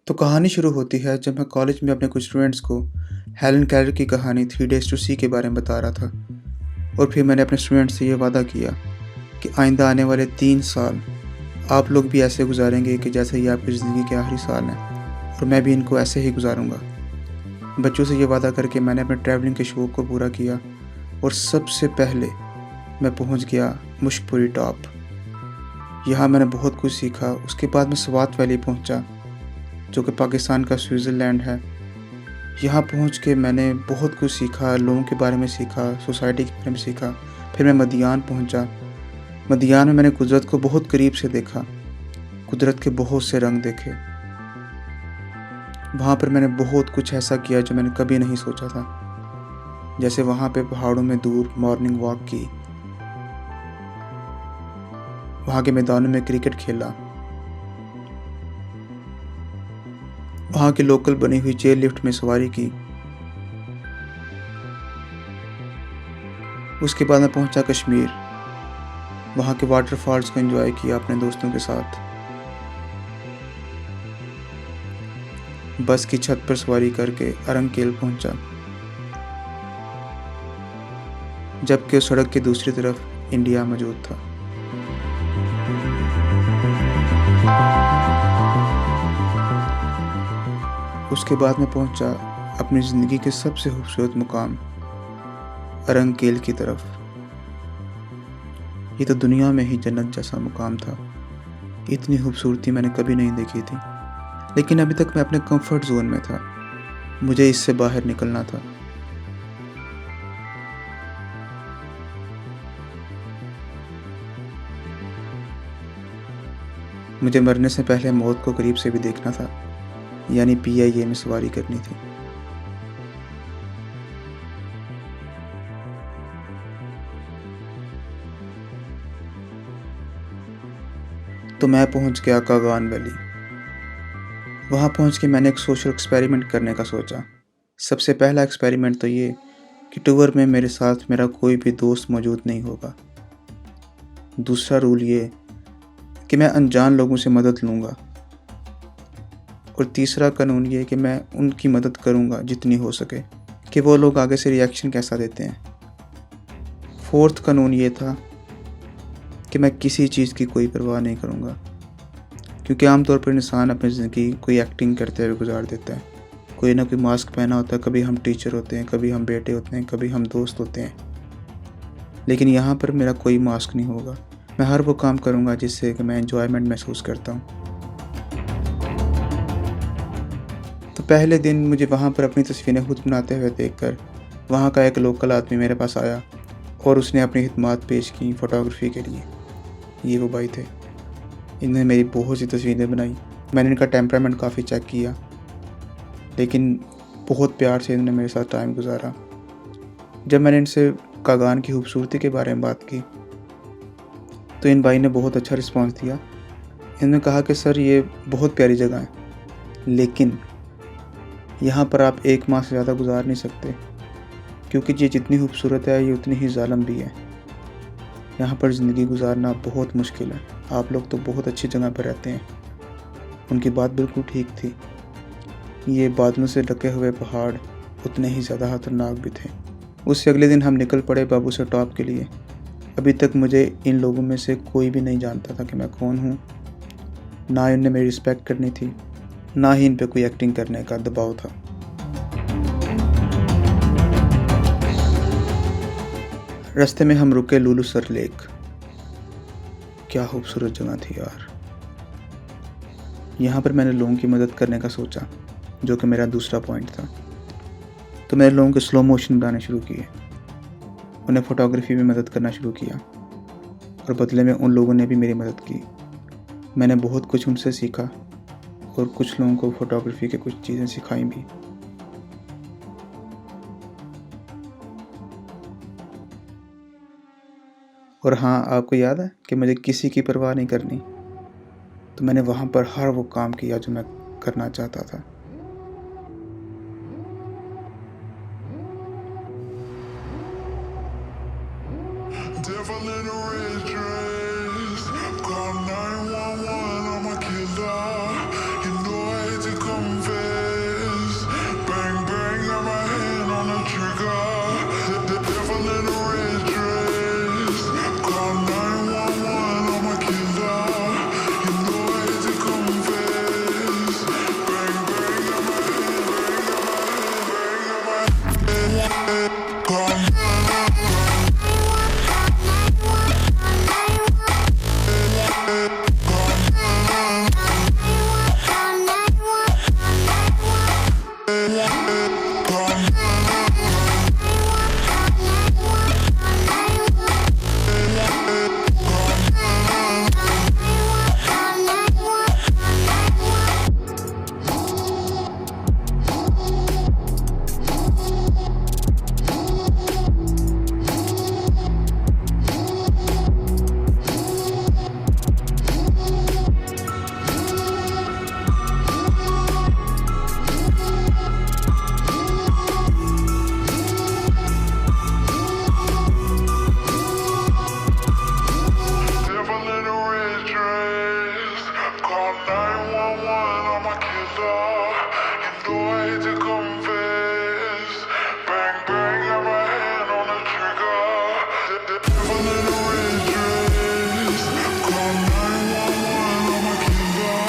तो कहानी शुरू होती है जब मैं कॉलेज में अपने कुछ स्टूडेंट्स को हेलन केलर की कहानी 3 Days to See के बारे में बता रहा था। और फिर मैंने अपने स्टूडेंट्स से ये वादा किया कि आइंदा आने वाले 3 साल आप लोग भी ऐसे गुजारेंगे कि जैसे ये आपकी ज़िंदगी के आखिरी साल हैं, और मैं भी इनको ऐसे ही गुजारूंगा। बच्चों से ये वादा करके मैंने अपने ट्रैवलिंग के शौक़ को पूरा किया और सबसे पहले मैं पहुंच गया मुश्कपुरी टॉप। यहाँ मैंने बहुत कुछ सीखा। उसके बाद मैं स्वात वैली पहुंचा, जो कि पाकिस्तान का स्विट्ज़रलैंड है। यहाँ पहुँच के मैंने बहुत कुछ सीखा, लोगों के बारे में सीखा, सोसाइटी के बारे में सीखा। फिर मैं मदियान पहुँचा। मदियान में मैंने कुदरत को बहुत करीब से देखा, कुदरत के बहुत से रंग देखे। वहाँ पर मैंने बहुत कुछ ऐसा किया जो मैंने कभी नहीं सोचा था। जैसे वहाँ पे पहाड़ों में दूर मॉर्निंग वॉक की, वहाँ के मैदानों में क्रिकेट खेला, वहाँ की लोकल बनी हुई चेयर लिफ्ट में सवारी की। उसके बाद मैं पहुंचा कश्मीर। वहाँ के वाटरफॉल्स को एंजॉय किया अपने दोस्तों के साथ। बस की छत पर सवारी करके अरंकेल पहुंचा, जबकि उस सड़क की दूसरी तरफ इंडिया मौजूद था। उसके बाद मैं पहुंचा अपनी ज़िंदगी के सबसे खूबसूरत मुकाम अरंकेल की तरफ। ये तो दुनिया में ही जन्नत जैसा मुकाम था। इतनी खूबसूरती मैंने कभी नहीं देखी थी, लेकिन अभी तक मैं अपने कंफर्ट जोन में था। मुझे इससे बाहर निकलना था। मुझे मरने से पहले मौत को करीब से भी देखना था, यानी PIA में सवारी करनी थी। तो मैं पहुंच गया कागान वैली। वहां पहुंच के मैंने एक सोशल एक्सपेरिमेंट करने का सोचा। सबसे पहला एक्सपेरिमेंट तो ये कि टूर में मेरे साथ मेरा कोई भी दोस्त मौजूद नहीं होगा। दूसरा रूल ये कि मैं अनजान लोगों से मदद लूँगा। और तीसरा कानून ये कि मैं उनकी मदद करूँगा जितनी हो सके, कि वो लोग आगे से रिएक्शन कैसा देते हैं। फोर्थ कानून ये था कि मैं किसी चीज़ की कोई परवाह नहीं करूँगा, क्योंकि आमतौर पर इंसान अपनी ज़िंदगी कोई एक्टिंग करते हुए गुजार देता है। कोई ना कोई मास्क पहना होता है। कभी हम टीचर होते हैं, कभी हम बेटे होते हैं, कभी हम दोस्त होते हैं। लेकिन यहाँ पर मेरा कोई मास्क नहीं होगा। मैं हर वो काम करूँगा जिससे कि मैं एंजॉयमेंट महसूस करता हूँ। तो पहले दिन मुझे वहाँ पर अपनी तस्वीरें खुद बनाते हुए देखकर वहाँ का एक लोकल आदमी मेरे पास आया और उसने अपनी खिदमत पेश की फ़ोटोग्राफी के लिए। ये वो भाई थे। इन्होंने मेरी बहुत सी तस्वीरें बनाई। मैंने इनका टेम्परामेंट काफ़ी चेक किया, लेकिन बहुत प्यार से इन्होंने मेरे साथ टाइम गुजारा। जब मैंने इनसे कागान की खूबसूरती के बारे में बात की तो इन भाई ने बहुत अच्छा रिस्पांस दिया। इन्होंने कहा कि सर, ये बहुत प्यारी जगह है, लेकिन यहाँ पर आप 1 माह से ज़्यादा गुजार नहीं सकते, क्योंकि ये जितनी खूबसूरत है ये उतनी ही जालिम भी है। यहाँ पर ज़िंदगी गुजारना बहुत मुश्किल है। आप लोग तो बहुत अच्छी जगह पर रहते हैं। उनकी बात बिल्कुल ठीक थी। ये बादलों से ढके हुए पहाड़ उतने ही ज़्यादा खतरनाक भी थे। उससे अगले दिन हम निकल पड़े बाबूसर टॉप के लिए। अभी तक मुझे इन लोगों में से कोई भी नहीं जानता था कि मैं कौन हूँ। ना ही उन्हें मेरी रिस्पेक्ट करनी थी, ना ही इन पे कोई एक्टिंग करने का दबाव था। रास्ते में हम रुके लुलुसर लेक। क्या खूबसूरत जगह थी यार। यहाँ पर मैंने लोगों की मदद करने का सोचा, जो कि मेरा दूसरा पॉइंट था। तो मैंने लोगों के स्लो मोशन बनाने शुरू किए, उन्हें फ़ोटोग्राफी में मदद करना शुरू किया, और बदले में उन लोगों ने भी मेरी मदद की। मैंने बहुत कुछ उनसे सीखा और कुछ लोगों को फ़ोटोग्राफी के कुछ चीज़ें सिखाई भी। और हाँ, आपको याद है कि मुझे किसी की परवाह नहीं करनी, तो मैंने वहाँ पर हर वो काम किया जो मैं करना चाहता था। Devil in a red dress, call 911, I'm a killer. You know I hate to come confess. Bang bang, got my hand on the trigger. The devil in a red dress. Call 911, I'm a killer. You know I hate to confess. Bang bang, got my hand. Call devil in a red dress. Call 911, I'm a killer. You know I hate to confess. Bang bang, got my hand on the trigger. The devil in a red dress. Call 911, I'm a killer.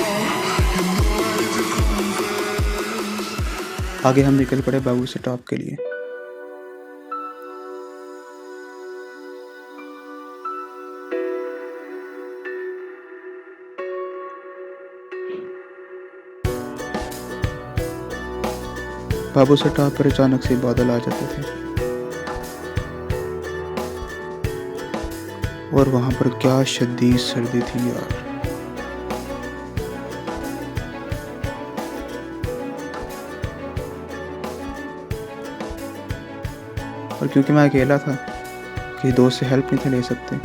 You know I hate to confess. आगे हम निकल पड़े बाबू से top के लिए। बाबू से top पर अचानक से बादल आ जाते थे और वहां पर क्या शदीद सर्दी थी यार। और क्योंकि मैं अकेला था, किसी दोस्त से हेल्प नहीं थे ले सकते,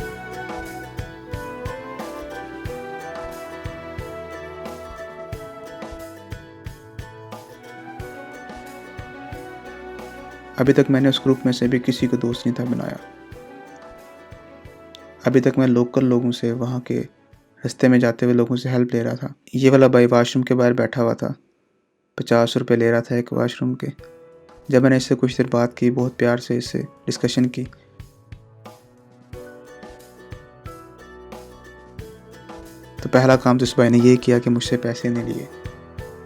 अभी तक मैंने उस ग्रुप में से भी किसी को दोस्त नहीं था बनाया। अभी तक मैं लोकल लोगों से, वहाँ के रास्ते में जाते हुए लोगों से हेल्प ले रहा था। ये वाला भाई वाशरूम के बाहर बैठा हुआ था, 50 रुपये ले रहा था एक वाशरूम के। जब मैंने इससे कुछ देर बात की, बहुत प्यार से इससे डिस्कशन की, तो पहला काम तो इस भाई ने ये किया कि मुझसे पैसे नहीं लिए।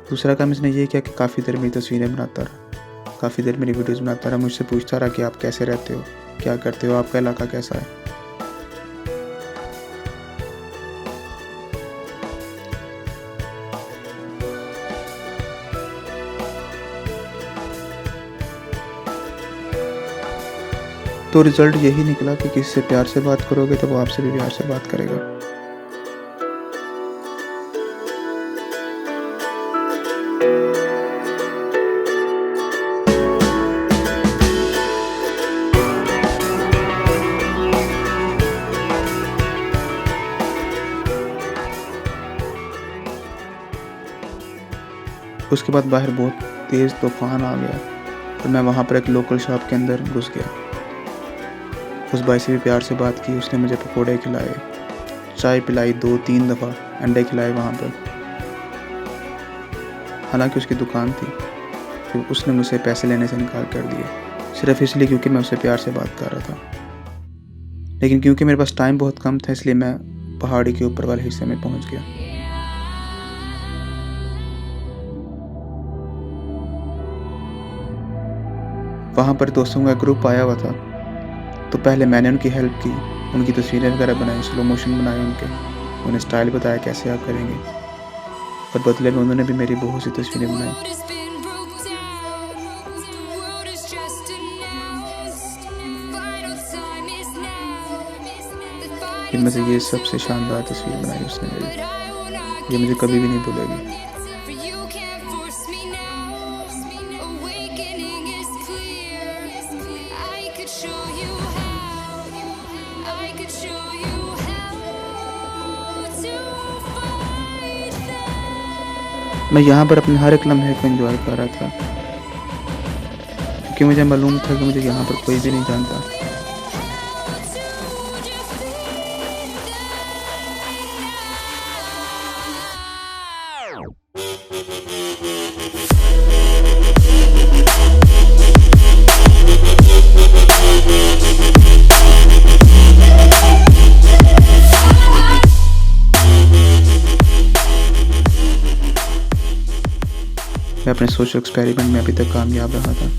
दूसरा काम इसने ये किया कि काफ़ी देर मेरी तस्वीरें बनाता रहा, काफ़ी देर मेरी वीडियोस बनाता रहा, मुझसे पूछता रहा कि आप कैसे रहते हो, क्या करते हो, आपका इलाका कैसा है। तो रिज़ल्ट यही निकला कि किसी से प्यार से बात करोगे तो वो आपसे भी प्यार से बात करेगा। उसके बाद बाहर बहुत तेज़ तूफान आ गया और मैं वहाँ पर एक लोकल शॉप के अंदर घुस गया। उस भाई से भी प्यार से बात की, उसने मुझे पकोड़े खिलाए, चाय पिलाई, 2-3 दफ़ा अंडे खिलाए वहाँ पर। हालांकि उसकी दुकान थी, तो उसने मुझसे पैसे लेने से इनकार कर दिया, सिर्फ इसलिए क्योंकि मैं उससे प्यार से बात कर रहा था। लेकिन क्योंकि मेरे पास टाइम बहुत कम था, इसलिए मैं पहाड़ी के ऊपर वाले हिस्से में पहुँच गया। वहाँ पर दोस्तों का ग्रुप आया हुआ था, तो पहले मैंने उनकी हेल्प की, उनकी तस्वीरें वगैरह बनाई, स्लो मोशन बनाए उनके, उन्हें स्टाइल बताया कैसे आप करेंगे, और बदले में उन्होंने भी मेरी बहुत सी तस्वीरें बनाई। इनमें से ये सबसे शानदार तस्वीर बनाई उसने मेरी, ये मुझे कभी भी नहीं भूलेगी। मैं यहाँ पर अपने हर एक लम्हे को एंजॉय कर रहा था, क्योंकि मुझे मालूम था कि मुझे यहाँ पर कोई भी नहीं जानता। मैं अपने सोशल एक्सपेरिमेंट में अभी तक कामयाब रहा था।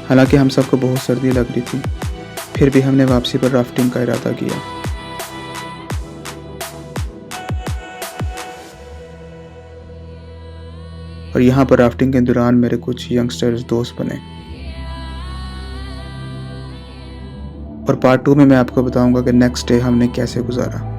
हालांकि हम सबको बहुत सर्दी लग रही थी, फिर भी हमने वापसी पर राफ्टिंग का इरादा किया। और यहाँ पर राफ्टिंग के दौरान मेरे कुछ यंगस्टर्स दोस्त बने। और पार्ट 2 में मैं आपको बताऊंगा कि नेक्स्ट डे हमने कैसे गुजारा।